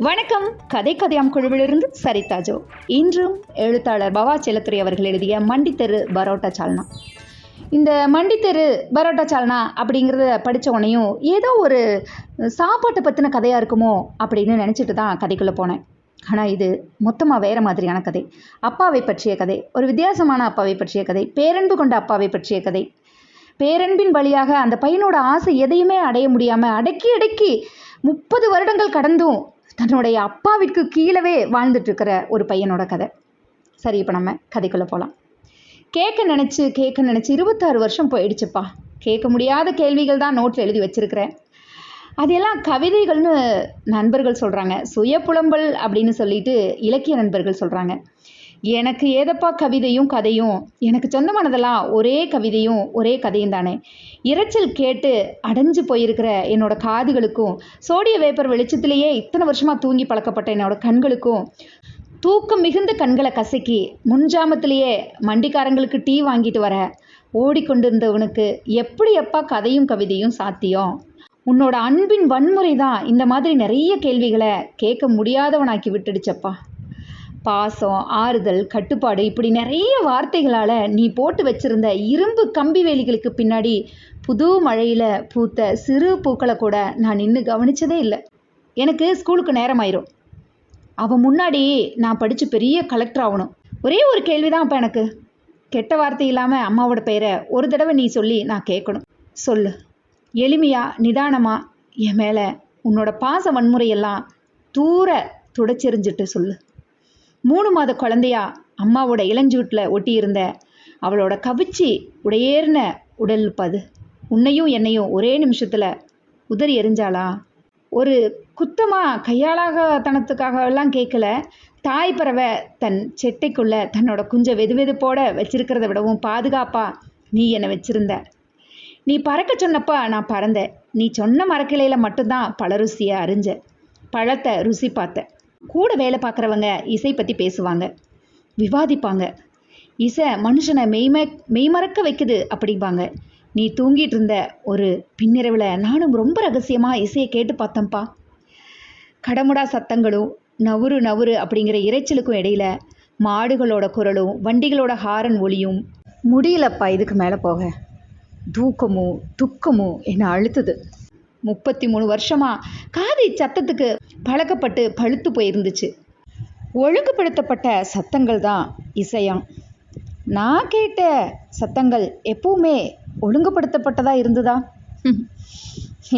வணக்கம். கதை கதையாம் குழுவிலிருந்து சரிதாஜோ. இன்றும் எழுத்தாளர் பவா செல்லத்துறை அவர்கள் எழுதிய மண்டித்தெரு பரோட்டா சால்னா. இந்த மண்டித்தெரு பரோட்டா சால்னா அப்படிங்கிறத படித்த உடனேயும் ஏதோ ஒரு சாப்பாட்டை பற்றின கதையாக இருக்குமோ அப்படின்னு நினச்சிட்டு தான் கதைக்குள்ளே போனேன். ஆனால் இது மொத்தமாக வேறு மாதிரியான கதை. அப்பாவை பற்றிய கதை, ஒரு வித்தியாசமான அப்பாவை பற்றிய கதை, பேரன்பு கொண்ட அப்பாவை பற்றிய கதை. பேரன்பின் வழியாக அந்த பையனோட ஆசை எதையுமே அடைய முடியாமல் அடக்கி 30 வருடங்கள் கடந்தும் தன்னுடைய அப்பாவிற்கு கீழவே வாழ்ந்துட்டுருக்கிற ஒரு பையனோட கதை. சரி, இப்போ நம்ம கதைக்குள்ளே போகலாம். கேட்க நினச்சி 26 வருஷம் போயிடுச்சுப்பா. கேட்க முடியாத கேள்விகள் தான் நோட்டில் எழுதி வச்சுருக்கிறேன். அதெல்லாம் கவிதைகள்னு நண்பர்கள் சொல்கிறாங்க, சுய புலம்பல் அப்படின்னு சொல்லிட்டு இலக்கிய நண்பர்கள் சொல்கிறாங்க. எனக்கு ஏதப்பா கவிதையும் கதையும்? எனக்கு சொந்தமானதெல்லாம் ஒரே கவிதையும் ஒரே கதையும் தானே. இரைச்சல் கேட்டு அடைஞ்சு போயிருக்கிற என்னோட காதுகளுக்கும், சோடிய வேப்பர் வெளிச்சத்திலேயே இத்தனை வருஷமாக தூங்கி பழக்கப்பட்ட என்னோட கண்களுக்கும், தூக்கம் மிகுந்த கண்களை கசக்கி முன்ஜாமத்திலேயே மண்டிக்காரங்களுக்கு டீ வாங்கிட்டு வர ஓடிக்கொண்டிருந்தவனுக்கு எப்படி எப்பா கதையும் கவிதையும் சாத்தியம்? உன்னோட அன்பின் வன்முறை தான் இந்த மாதிரி நிறைய கேள்விகளை கேட்க முடியாதவனாக்கி விட்டுடுச்சப்பா. பாசம், ஆறுதல், கட்டுப்பாடு, இப்படி நிறைய வார்த்தைகளால் நீ போட்டு வச்சிருந்த இரும்பு கம்பி வேலிகளுக்கு பின்னாடி புது மழையில் பூத்த சிறு பூக்களை கூட நான் நின்று கவனித்ததே இல்லை. எனக்கு ஸ்கூலுக்கு நேரம் ஆயிரும். அவன் முன்னாடி நான் படித்து பெரிய கலெக்டர் ஆகணும். ஒரே ஒரு கேள்வி தான் அப்போ எனக்கு. கெட்ட வார்த்தை இல்லாமல் அம்மாவோட பெயரை ஒரு தடவை நீ சொல்லி நான் கேட்கணும். சொல்லு, எளிமையாக நிதானமாக என் மேலே உன்னோட பாச வன்முறையெல்லாம் தூர துடைச்செறிஞ்சிட்டு சொல்லு. 3 மாத குழந்தையா அம்மாவோட இளஞ்சூட்டில் ஒட்டியிருந்த அவளோட கவிச்சி உடையேறின உடல் பது உன்னையும் என்னையும் ஒரே நிமிஷத்தில் உதறி எறிஞ்சாளா? ஒரு குத்தமாக கையாளாகத்தனத்துக்காகலாம் கேட்கல. தாய் பறவை தன் செட்டைக்குள்ளே தன்னோட குஞ்சை வெதுவெதுப்போட வச்சிருக்கிறத விடவும் பாதுகாப்பா நீ என்னை வச்சிருந்த. நீ பறக்க சொன்னப்பா நான் பறந்தேன். நீ சொன்ன மரக்கிளையில் மட்டும்தான் பழ ருசியை அறிஞ்ச, பழத்தை ருசி பார்த்த. கூட வேலை பார்க்குறவங்க இசை பற்றி பேசுவாங்க, விவாதிப்பாங்க. இசை மனுஷனை மெய்மறக்க வைக்குது அப்படிம்பாங்க. நீ தூங்கிட்டு இருந்த ஒரு பின்னிரவில் நானும் ரொம்ப ரகசியமாக இசையை கேட்டு பார்த்தேன்ப்பா. கடமுடா சத்தங்களும் நவுறு அப்படிங்கிற இறைச்சலுக்கும் இடையில மாடுகளோட குரலும் வண்டிகளோட ஹாரன் ஒளியும். முடியலப்பா இதுக்கு மேலே போக. தூக்கமும் துக்கமும் என்னை அழுத்துது. 33 வருஷமாக காது சத்தத்துக்கு பழக்கப்பட்டு பழுத்து போயிருந்துச்சு. ஒழுங்குபடுத்தப்பட்ட சத்தங்கள் தான் இசையாம். நான் கேட்ட சத்தங்கள் எப்பவுமே ஒழுங்குபடுத்தப்பட்டதாக இருந்ததா?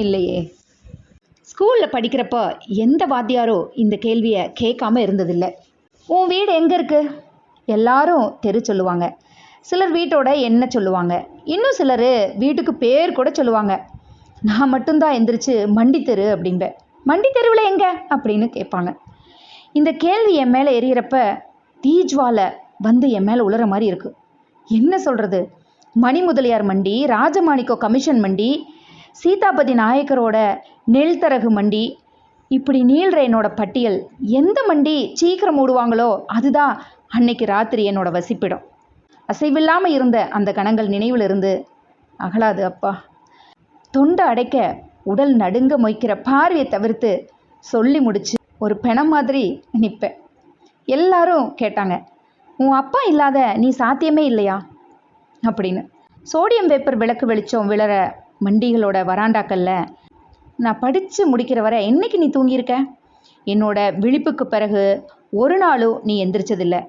இல்லையே. ஸ்கூலில் படிக்கிறப்போ எந்த வாத்தியாரோ இந்த கேள்வியை கேட்காம இருந்ததில்லை. உன் வீடு எங்கே இருக்குது? எல்லாரும் தெரு சொல்லுவாங்க. சிலர் வீட்டோட என்ன சொல்லுவாங்க. இன்னும் சிலர் வீட்டுக்கு பேர் கூட சொல்லுவாங்க. நான் மட்டும்தான் எந்திரிச்சு மண்டித்தெரு அப்படின்பேன். மண்டித்தெருவில் எங்கே அப்படின்னு கேட்பாங்க. இந்த கேள்வி என் மேலே எறிகிறப்ப தீஜ்வாலை வந்து என் மேலே உலற மாதிரி இருக்குது. என்ன சொல்கிறது? மணி முதலியார் மண்டி, ராஜமாணிக்கோ கமிஷன் மண்டி, சீதாபதி நாயக்கரோட நெல் தரகு மண்டி, இப்படி நீள்ற என்னோட பட்டியல். எந்த மண்டி சீக்கிரம் மூடுவாங்களோ அதுதான் அன்னைக்கு ராத்திரி என்னோட வசிப்பிடம். அசைவில்லாமல் இருந்த அந்த கணங்கள் நினைவில் இருந்து அகலாது அப்பா. தொண்டை அடைக்க உடல் நடுங்க மொய்க்கிற பார்வையை தவிர்த்து சொல்லி முடிச்சு ஒரு பெணம் மாதிரி நிற்பேன். எல்லாரும் கேட்டாங்க, உன் அப்பா இல்லாத நீ சாத்தியமே இல்லையா அப்படின்னு. சோடியம் வேப்பர் விளக்கு வெளிச்சம் விழற மண்டிகளோட வராண்டாக்கல்ல நான் படித்து முடிக்கிற வரை என்னைக்கு நீ தூங்கியிருக்க? என்னோட விழிப்புக்கு பிறகு ஒரு நாளும் நீ எந்திரிச்சதில்லை.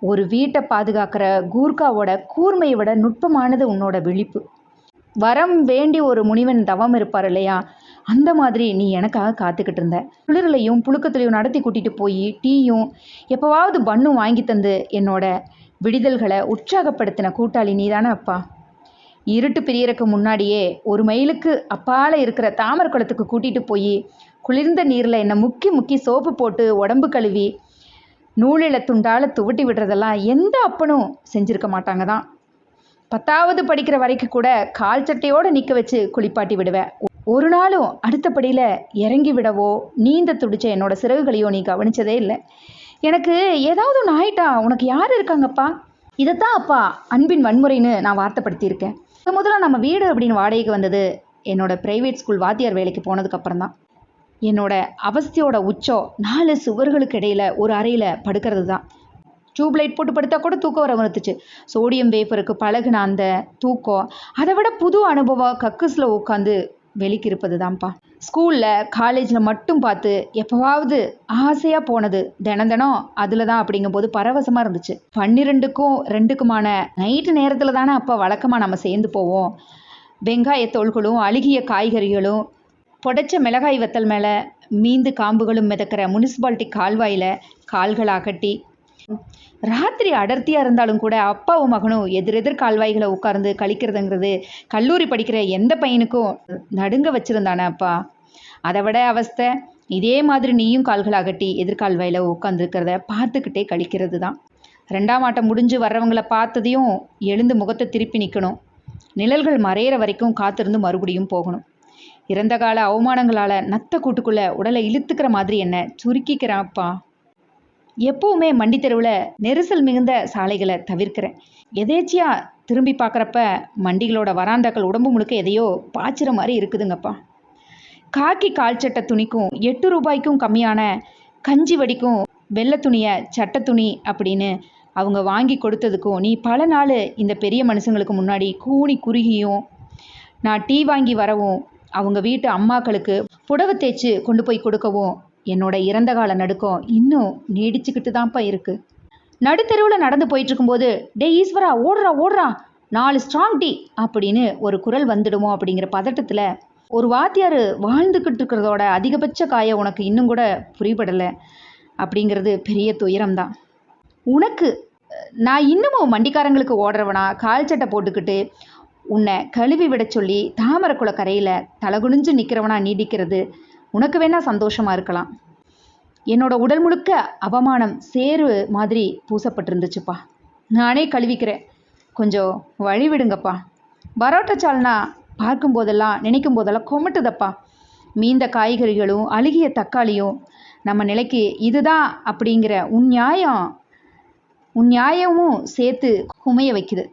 ஒரு வீட்டை பாதுகாக்கிற கூர்காவோட கூர்மையை விட நுட்பமானது உன்னோட விழிப்பு. வரம் வேண்டி ஒரு முனிவன் தவம் இருப்பார் இல்லையா, அந்த மாதிரி நீ எனக்காக காத்துக்கிட்டு இருந்த. குளிரிலையும் புழுக்கத்திலையும் நடத்தி கூட்டிகிட்டு போய் டீயும் எப்போவாவது பண்ணும் வாங்கி தந்து என்னோட விடுதல்களை உற்சாகப்படுத்தின கூட்டாளி நீ தானே அப்பா. இருட்டு பிரியறக்கு முன்னாடியே 1 மைலுக்கு அப்பால் இருக்கிற தாமரை குளத்துக்கு கூட்டிகிட்டு போய் குளிர்ந்த நீரில் என்னை முக்கி சோப்பு போட்டு உடம்பு கழுவி நூலில துண்டால் துவட்டி விடுறதெல்லாம் எந்த அப்பனும் செஞ்சுருக்க மாட்டாங்க தான். 10வது படிக்கிற வரைக்கும் கூட கால் சட்டையோடு நிற்க வச்சு குளிப்பாட்டி விடுவேன். ஒரு நாளும் அடுத்தபடியில் இறங்கி விடவோ நீந்த துடிச்ச என்னோட சிறகுகளையோ நீ கவனிச்சதே இல்லை. எனக்கு ஏதாவது ஒன்று ஆயிட்டா உனக்கு யார் இருக்காங்கப்பா? இதைத்தான் அப்பா அன்பின் வன்முறைன்னு நான் வார்த்தைப்படுத்தியிருக்கேன். முதல்ல நம்ம வீடு அப்படின்னு வாடகைக்கு வந்தது என்னோட ப்ரைவேட் ஸ்கூல் வாத்தியார் வேலைக்கு போனதுக்கப்புறம் தான். என்னோட அவஸ்தையோட உச்சம் 4 சுவர்களுக்கு இடையில ஒரு அறையில் படுக்கிறது தான். டியூப்லைட் போட்டு படுத்தா கூட தூக்கம் வர வந்துச்சு. சோடியம் வேஃபருக்கு பழகுன அந்த தூக்கம், அதை விட புது அனுபவம் கக்கூஸில் உட்காந்து வெளிக்கு இருப்பது தான்ப்பா. ஸ்கூலில் காலேஜில் மட்டும் பார்த்து எப்போவாவது ஆசையாக போனது தினம் தினம் அதில் தான். அப்படிங்கும்போது பரவசமாக இருந்துச்சு. 12க்கும் 2க்குமான நைட்டு நேரத்தில் தானே அப்போ வழக்கமாக நம்ம சேர்ந்து போவோம். வெங்காயத்தோள்களும் அழுகிய காய்கறிகளும் புடைச்ச மிளகாய் வத்தல் மேலே மீந்து காம்புகளும் மிதக்கிற முனிசிபாலிட்டி கால்வாயில் கால்கள் அகட்டி, ராத்திரி அடர்த்தியாக இருந்தாலும் கூட அப்பாவும் மகனும் எதிரெதிர் கால்வாய்களை உட்கார்ந்து கழிக்கிறதுங்கிறது கல்லூரி படிக்கிற எந்த பையனுக்கும் நடுங்க வச்சுருந்தானே அப்பா. அதை விட அவஸ்தை இதே மாதிரி நீயும் கால்கள் அகட்டி எதிர்கால்வாயில் உட்காந்துருக்கிறத பார்த்துக்கிட்டே கழிக்கிறது தான். 2ஆம் ஆட்டம் முடிஞ்சு வர்றவங்கள பார்த்ததையும் எழுந்து முகத்தை திருப்பி நிற்கணும். நிழல்கள் மறையிற வரைக்கும் காத்திருந்து மறுபடியும் போகணும். இறந்த கால அவமானங்களால் நத்த கூட்டுக்குள்ளே உடலை இழுத்துக்கிற மாதிரி என்ன சுருக்கிக்கிறான்ப்பா. எப்போவுமே மண்டி தெருவில் நெரிசல் மிகுந்த சாலைகளை தவிர்க்கிறேன். எதேச்சியாக திரும்பி பார்க்குறப்ப மண்டிகளோட வராந்தாக்கள் உடம்பு முழுக்க எதையோ பாய்ச்சிற மாதிரி இருக்குதுங்கப்பா. காக்கி கால் சட்டை துணிக்கும் 8 ரூபாய்க்கும் கம்மியான கஞ்சி வடிக்கும் வெள்ளை துணியை சட்டை துணி அப்படின்னு அவங்க வாங்கி கொடுத்ததுக்கும் நீ பல நாள் இந்த பெரிய மனுஷங்களுக்கு முன்னாடி கூனி குறுகியும், நான் டீ வாங்கி வரவும் அவங்க வீட்டு அம்மாக்களுக்கு புடவை தேய்ச்சி கொண்டு போய் கொடுக்கவும் என்னோட இறந்த கால நடுக்கம் இன்னும் நீடிச்சுக்கிட்டு தான்ப்பா இருக்குது. நடுத்தெருவில் நடந்து போயிட்டுருக்கும்போது, டே ஈஸ்வரா ஓடுறா ஓடுறா 4 ஸ்ட்ராங் டீ அப்படின்னு ஒரு குரல் வந்துடுமோ அப்படிங்கிற பதட்டத்தில் ஒரு வாத்தியார் வாழ்ந்துக்கிட்டு இருக்கிறதோட அதிகபட்ச காய உனக்கு இன்னும் கூட புரியப்படலை அப்படிங்கிறது பெரிய துயரம்தான். உனக்கு நான் இன்னமும் வண்டிக்காரங்களுக்கு ஓடுறவனா கால் சட்டை போட்டுக்கிட்டு உன்னை கழுவி விட சொல்லி தாமரக்குள கரையில் தலகுனிஞ்சு நிற்கிறவனா நீடிக்கிறது உனக்கு வேணா சந்தோஷமாக இருக்கலாம். என்னோட உடல் முழுக்க அவமானம் சேரு மாதிரி பூசப்பட்டிருந்துச்சுப்பா. நானே கழுவிக்கிறேன், கொஞ்சம் வழி விடுங்கப்பா. பரோட்டா சால்னா பார்க்கும்போதெல்லாம் நினைக்கும் போதெல்லாம் கொமட்டுதப்பா. மீந்த காய்கறிகளும் அழுகிய தக்காளியும் நம்ம நிலைக்கு இதுதான் அப்படிங்கிற உன் நியாயமும் சேர்த்து குமைய வைக்குது.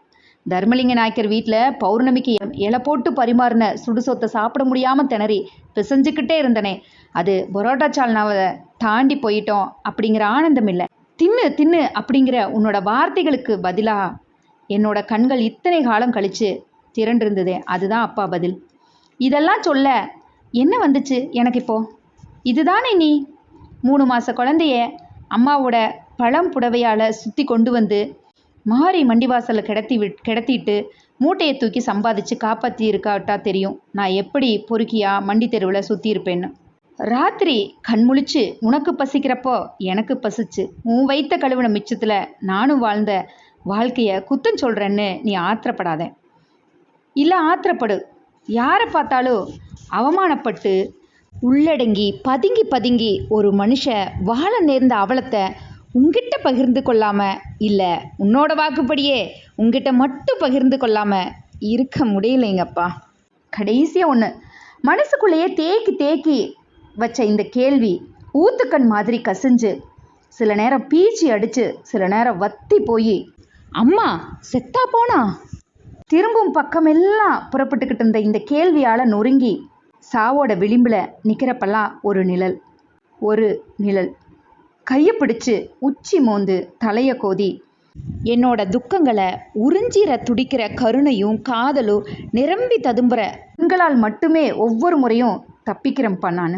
தர்மலிங்க நாயக்கர் வீட்டில் பௌர்ணமிக்கு இலை போட்டு பரிமாறின சுடுசொத்தை சாப்பிட முடியாமல் திணறி பிசைஞ்சுக்கிட்டே இருந்தனே, அது பரோட்டா சால்னாவை தாண்டி போயிட்டோம் அப்படிங்கிற ஆனந்தம் இல்லை. தின்னு தின்னு அப்படிங்கிற உன்னோட வார்த்தைகளுக்கு பதிலாக என்னோட கண்கள் இத்தனை காலம் கழித்து திரண்டிருந்ததே, அதுதான் அப்பா பதில். இதெல்லாம் சொல்ல என்ன வந்துச்சு எனக்கு இப்போ? இதுதானே நீ 3 மாத குழந்தைய அம்மாவோட பழம் புடவையால் சுற்றி கொண்டு வந்து மாறி மண்டிவாசலில் கிடத்திட்டு மூட்டையை தூக்கி சம்பாதிச்சு காப்பாற்றி இருக்காட்டா தெரியும் நான் எப்படி பொறுக்கியா மண்டி தெருவில் சுற்றி இருப்பேன்னு. ராத்திரி கண்முழிச்சு உனக்கு பசிக்கிறப்போ எனக்கு பசிச்சு உன் வைத்த கழுவின மிச்சத்தில் நானும் வாழ்ந்த வாழ்க்கையை குத்தம் சொல்கிறேன்னு நீ ஆத்திரப்படாத. இல்லை ஆத்திரப்படு. யாரை பார்த்தாலும் அவமானப்பட்டு உள்ளடங்கி பதுங்கி ஒரு மனுஷன் வாழ நேர்ந்த அவலத்தை உங்ககிட்ட பகிர்ந்து கொள்ளாமல், இல்லை உன்னோட வாக்குப்படியே உங்ககிட்ட மட்டும் பகிர்ந்து கொள்ளாமல் இருக்க முடியலைங்கப்பா. கடைசியாக ஒன்று மனசுக்குள்ளேயே தேக்கி வச்ச இந்த கேள்வி ஊத்துக்கண் மாதிரி கசிஞ்சு சில நேரம் பீச்சி அடித்து சில நேரம் வத்தி போய் அம்மா செத்தா போனா திரும்பும் பக்கமெல்லாம் புறப்பட்டுக்கிட்டு இருந்த இந்த கேள்வியால் நொறுங்கி சாவோட விளிம்பில் நிற்கிறப்பெல்லாம் ஒரு நிழல் கையை பிடிச்சு உச்சி மோந்து தலையை கோதி என்னோட துக்கங்களை உறிஞ்சிற துடிக்கிற கருணையும் காதலும் நிரம்பி ததும்புற கண்களால் மட்டுமே ஒவ்வொரு முறையும் தப்பிக்கிறேன்ப்பா. நான்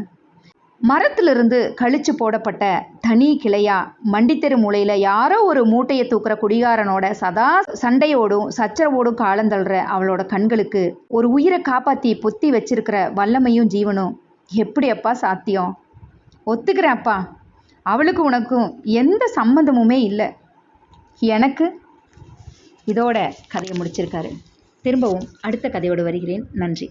மரத்திலிருந்து கழிச்சு போடப்பட்ட தனி கிளையா மண்டித்தெரு மூலையில் யாரோ ஒரு மூட்டையை தூக்குற குடிகாரனோட சதா சண்டையோடும் சச்சரவோடும் காலந்தள்ளுற அவளோட கண்களுக்கு ஒரு உயிரை காப்பாற்றி பொத்தி வச்சிருக்கிற வல்லமையும் ஜீவனும் எப்படி அப்பா சாத்தியம்? ஒத்துக்கிறேன் அப்பா, அவளுக்கு உனக்கும் எந்த சம்மந்தமுமே இல்லை. எனக்கு இதோட கதையை முடிச்சிருக்காரு. திரும்பவும் அடுத்த கதையோடு வருகிறேன். நன்றி.